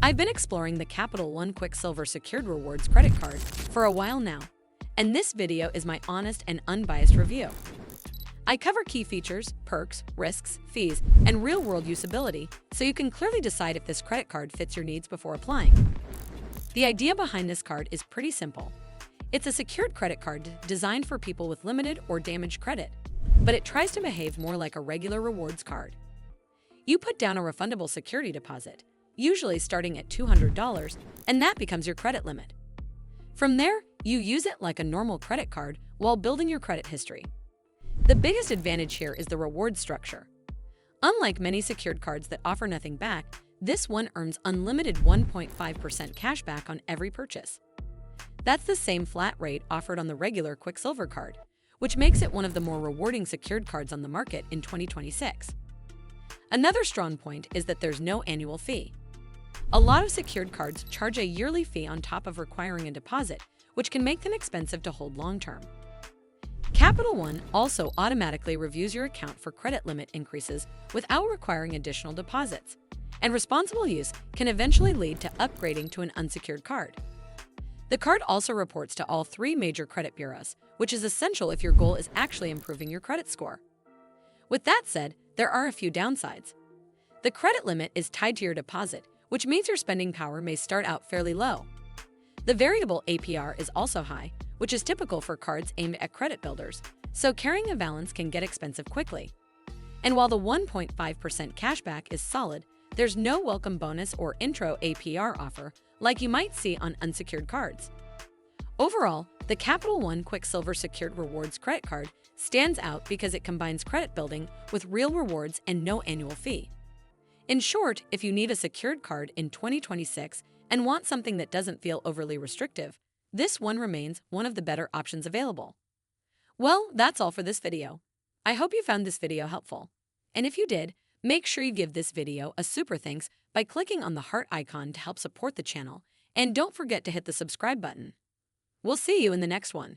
I've been exploring the Capital One Quicksilver Secured Rewards credit card for a while now, and this video is my honest and unbiased review. I cover key features, perks, risks, fees, and real-world usability so you can clearly decide if this credit card fits your needs before applying. The idea behind this card is pretty simple. It's a secured credit card designed for people with limited or damaged credit, but it tries to behave more like a regular rewards card. You put down a refundable security deposit, usually starting at $200, and that becomes your credit limit. From there, you use it like a normal credit card while building your credit history. The biggest advantage here is the reward structure. Unlike many secured cards that offer nothing back, this one earns unlimited 1.5% cashback on every purchase. That's the same flat rate offered on the regular Quicksilver card, which makes it one of the more rewarding secured cards on the market in 2026. Another strong point is that there's no annual fee. A lot of secured cards charge a yearly fee on top of requiring a deposit, which can make them expensive to hold long-term. Capital One also automatically reviews your account for credit limit increases without requiring additional deposits, and responsible use can eventually lead to upgrading to an unsecured card. The card also reports to all 3 major credit bureaus, which is essential if your goal is actually improving your credit score. With that said, there are a few downsides. The credit limit is tied to your deposit, which means your spending power may start out fairly low. The variable APR is also high, which is typical for cards aimed at credit builders, so carrying a balance can get expensive quickly. And while the 1.5% cashback is solid, there's no welcome bonus or intro APR offer like you might see on unsecured cards. Overall, the Capital One Quicksilver Secured Rewards credit card stands out because it combines credit building with real rewards and no annual fee. In short, if you need a secured card in 2026 and want something that doesn't feel overly restrictive, this one remains one of the better options available. Well, that's all for this video. I hope you found this video helpful. And if you did, make sure you give this video a super thanks by clicking on the heart icon to help support the channel, and don't forget to hit the subscribe button. We'll see you in the next one.